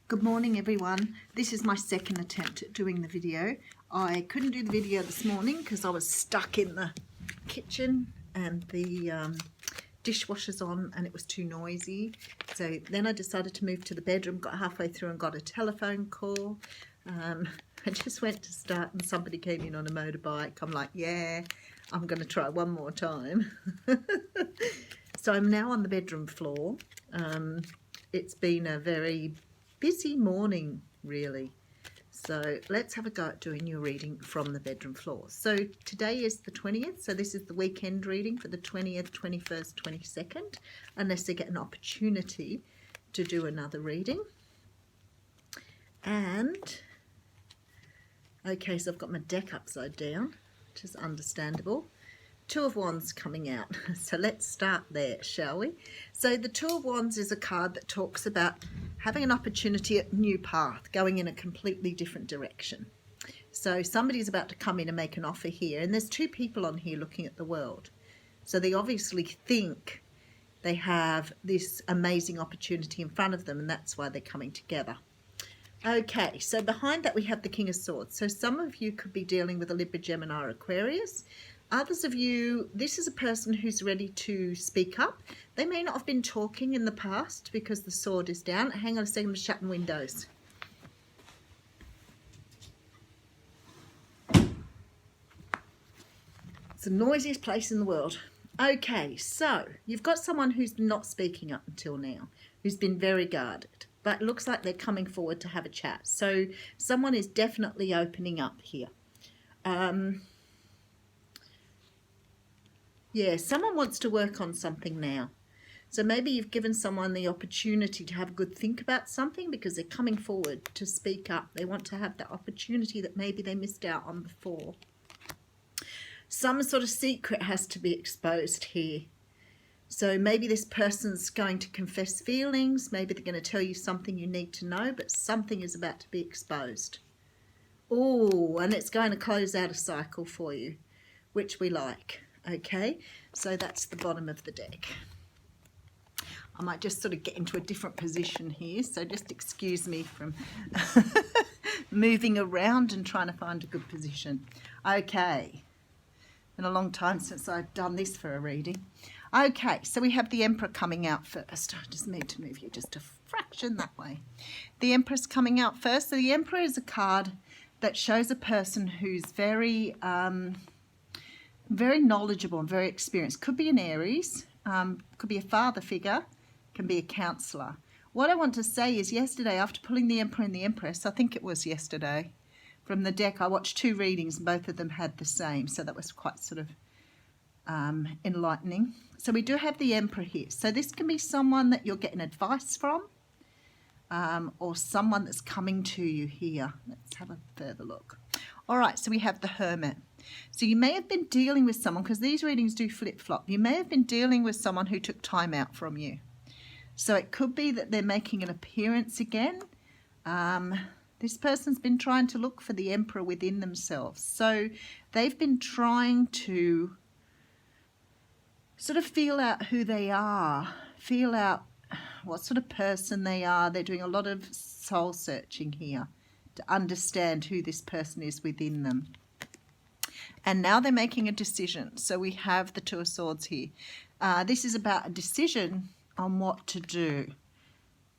Good morning everyone. This is my second attempt at doing the video. I couldn't do the video this morning because I was stuck in the kitchen and the dishwasher's on and it was too noisy. So then I decided to move to the bedroom, got halfway through and got a telephone call. I just went to start and somebody came in on a motorbike. I'm like, yeah, I'm going to try one more time. So I'm now on the bedroom floor. It's been a very busy morning, really. So let's have a go at doing your reading from the bedroom floor. So today is the 20th, so this is the weekend reading for the 20th, 21st, 22nd, unless I get an opportunity to do another reading. And, okay, so I've got my deck upside down, which is understandable. Two of Wands coming out. So let's start there, shall we? So the Two of Wands is a card that talks about having an opportunity at a new path, going in a completely different direction. So somebody's about to come in and make an offer here, and there's two people on here looking at the world. So they obviously think they have this amazing opportunity in front of them, and that's why they're coming together. Okay, so behind that we have the King of Swords. So some of you could be dealing with a Libra, Gemini, or Aquarius. Others of you, this is a person who's ready to speak up. They may not have been talking in the past because the sword is down. Hang on a second, I'm shutting windows. It's the noisiest place in the world. Okay, so you've got someone who's not speaking up until now, who's been very guarded, but it looks like they're coming forward to have a chat. So someone is definitely opening up here. Yeah, someone wants to work on something now. So maybe you've given someone the opportunity to have a good think about something because they're coming forward to speak up. They want to have that opportunity that maybe they missed out on before. Some sort of secret has to be exposed here. So maybe this person's going to confess feelings. Maybe they're going to tell you something you need to know, but something is about to be exposed. Oh, and it's going to close out a cycle for you, which we like. Okay, so that's the bottom of the deck. I might just sort of get into a different position here, so just excuse me from moving around and trying to find a good position. Okay, been a long time since I've done this for a reading. Okay, so we have the Emperor coming out first. I just need to move you just a fraction that way. The Empress coming out first. So the Emperor is a card that shows a person who's very knowledgeable and very experienced. Could be an Aries, could be a father figure, can be a counsellor. What I want to say is yesterday, after pulling the Emperor and the Empress, I think it was yesterday, from the deck, I watched two readings and both of them had the same. So that was quite sort of enlightening. So we do have the Emperor here. So this can be someone that you're getting advice from or someone that's coming to you here. Let's have a further look. All right, so we have the Hermit. So you may have been dealing with someone, because these readings do flip-flop, you may have been dealing with someone who took time out from you. So it could be that they're making an appearance again. This person's been trying to look for the Emperor within themselves. So they've been trying to sort of feel out who they are, feel out what sort of person they are. They're doing a lot of soul searching here to understand who this person is within them. And now they're making a decision. So we have the Two of Swords here. This is about a decision on what to do.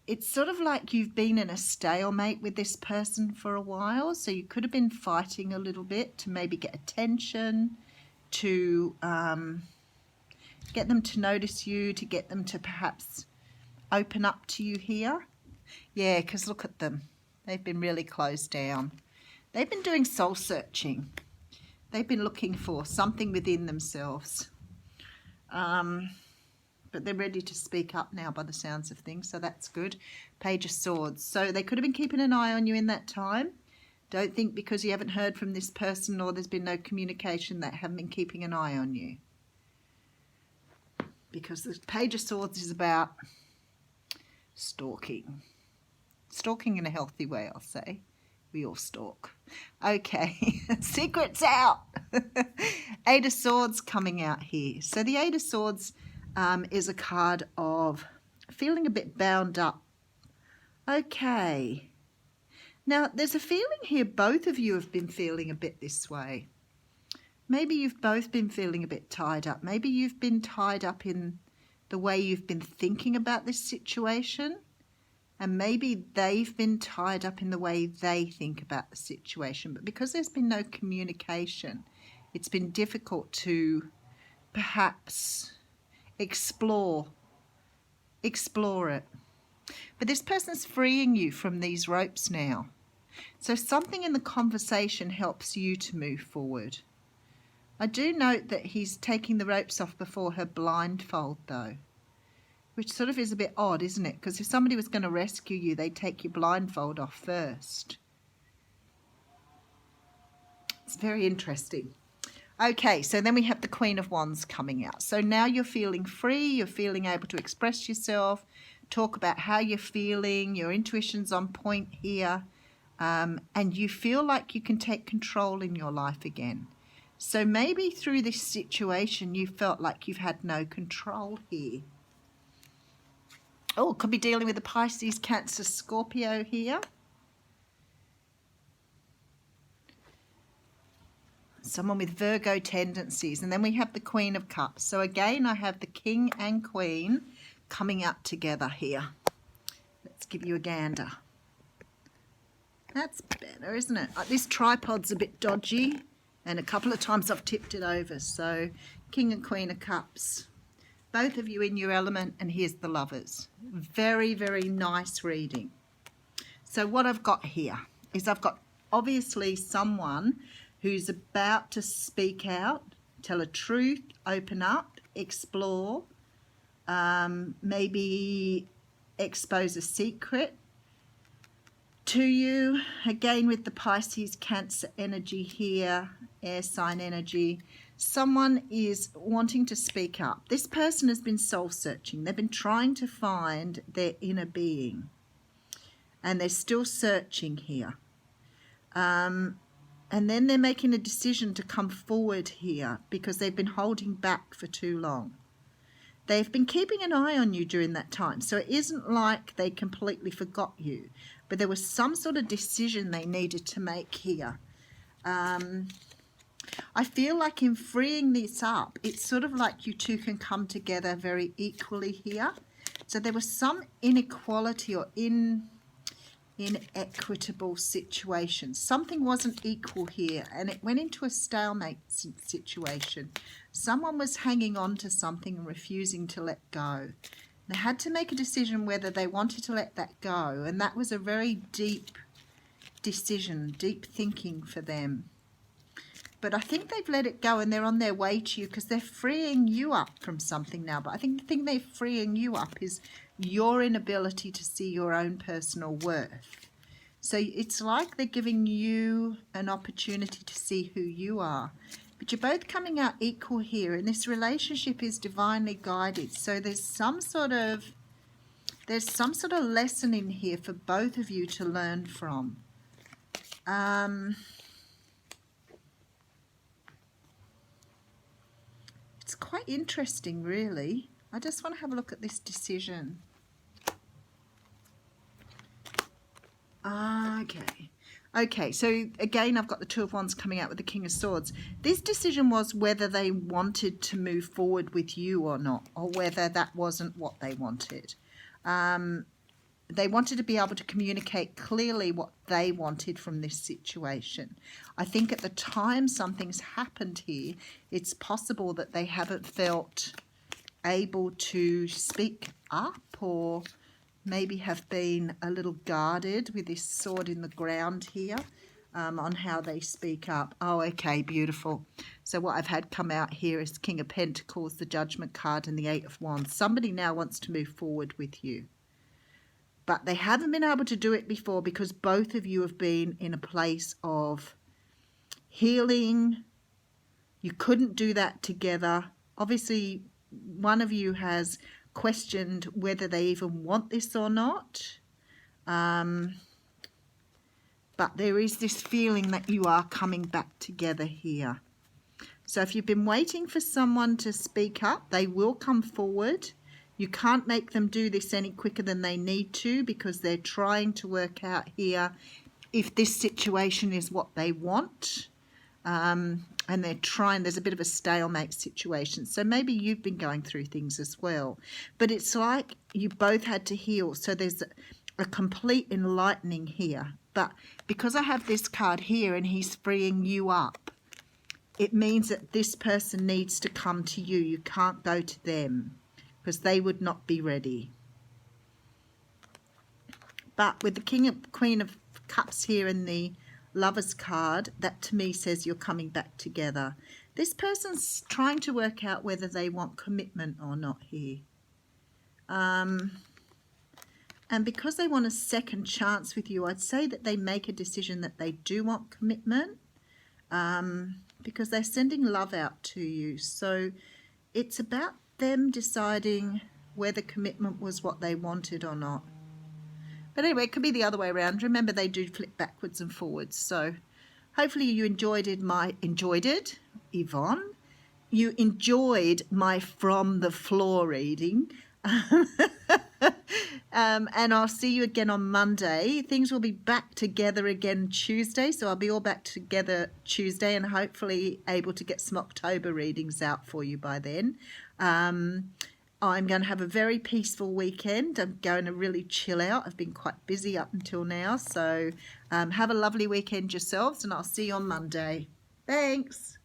It's sort of like you've been in a stalemate with this person for a while. So you could have been fighting a little bit to maybe get attention, to get them to notice you, to get them to perhaps open up to you here. Yeah, because look at them. They've been really closed down. They've been doing soul searching. They've been looking for something within themselves. But they're ready to speak up now by the sounds of things, so that's good. Page of Swords. So they could have been keeping an eye on you in that time. Don't think because you haven't heard from this person or there's been no communication that haven't been keeping an eye on you. Because the Page of Swords is about stalking. Stalking in a healthy way, I'll say. We all stalk. Okay, secret's out. Eight of Swords coming out here. So the Eight of Swords is a card of feeling a bit bound up Okay. Now, there's a feeling here both of you have been feeling a bit this way. Maybe you've both been feeling a bit tied up. Maybe you've been tied up in the way you've been thinking about this situation. And maybe they've been tied up in the way they think about the situation. But because there's been no communication, it's been difficult to perhaps explore it. But this person's freeing you from these ropes now. So something in the conversation helps you to move forward. I do note that he's taking the ropes off before her blindfold though, which sort of is a bit odd, isn't it? Because if somebody was going to rescue you, they'd take your blindfold off first. It's very interesting. Okay, so then we have the Queen of Wands coming out. So now you're feeling free, you're feeling able to express yourself, talk about how you're feeling, your intuition's on point here, and you feel like you can take control in your life again. So maybe through this situation you felt like you've had no control here. Oh, could be dealing with a Pisces, Cancer, Scorpio here. Someone with Virgo tendencies. And then we have the Queen of Cups. So again, I have the King and Queen coming up together here. Let's give you a gander. That's better, isn't it? This tripod's a bit dodgy, and a couple of times I've tipped it over. So King and Queen of Cups. Both of you in your element, and here's the Lovers. Very, very nice reading. So what I've got here is I've got obviously someone who's about to speak out, tell a truth, open up, explore, maybe expose a secret to you. Again, with the Pisces, Cancer energy here, air sign energy. Someone is wanting to speak up. This person has been soul-searching. They've been trying to find their inner being. And they're still searching here. And then they're making a decision to come forward here because they've been holding back for too long. They've been keeping an eye on you during that time. So it isn't like they completely forgot you. But there was some sort of decision they needed to make here. I feel like in freeing this up, it's sort of like you two can come together very equally here. So there was some inequality or inequitable situation. Something wasn't equal here, and it went into a stalemate situation. Someone was hanging on to something and refusing to let go. They had to make a decision whether they wanted to let that go, and that was a very deep decision, deep thinking for them. But I think they've let it go and they're on their way to you because they're freeing you up from something now. But I think the thing they're freeing you up is your inability to see your own personal worth. So it's like they're giving you an opportunity to see who you are. But you're both coming out equal here, and this relationship is divinely guided. So there's some sort of lesson in here for both of you to learn from. It's quite interesting, really. I just want to have a look at this decision. Okay, so again, I've got the Two of Wands coming out with the King of Swords. This decision was whether they wanted to move forward with you or not, or whether that wasn't what they wanted. They wanted to be able to communicate clearly what they wanted from this situation. I think at the time something's happened here, it's possible that they haven't felt able to speak up, or maybe have been a little guarded with this sword in the ground here on how they speak up. Oh, okay, beautiful. So what I've had come out here is King of Pentacles, the Judgment card, and the Eight of Wands. Somebody now wants to move forward with you. But they haven't been able to do it before because both of you have been in a place of healing. You couldn't do that together. Obviously, one of you has questioned whether they even want this or not. But there is this feeling that you are coming back together here. So if you've been waiting for someone to speak up, they will come forward. You can't make them do this any quicker than they need to, because they're trying to work out here if this situation is what they want. And they're trying, there's a bit of a stalemate situation. So maybe you've been going through things as well. But it's like you both had to heal. So there's a complete enlightening here. But because I have this card here and he's freeing you up, it means that this person needs to come to you. You can't go to them, because they would not be ready. But with the Queen of Cups here and the Lovers card, that to me says you're coming back together. This person's trying to work out whether they want commitment or not here. And because they want a second chance with you, I'd say that they make a decision that they do want commitment, because they're sending love out to you. So it's about them deciding whether commitment was what they wanted or not. But anyway, it could be the other way around. Remember, they do flip backwards and forwards. So hopefully you enjoyed Yvonne. You enjoyed my From the Floor reading. And I'll see you again on Monday. Things will be back together again Tuesday, so I'll be all back together Tuesday and hopefully able to get some October readings out for you by then. I'm going to have a very peaceful weekend. I'm going to really chill out. I've been quite busy up until now, so have a lovely weekend yourselves, and I'll see you on Monday. Thanks.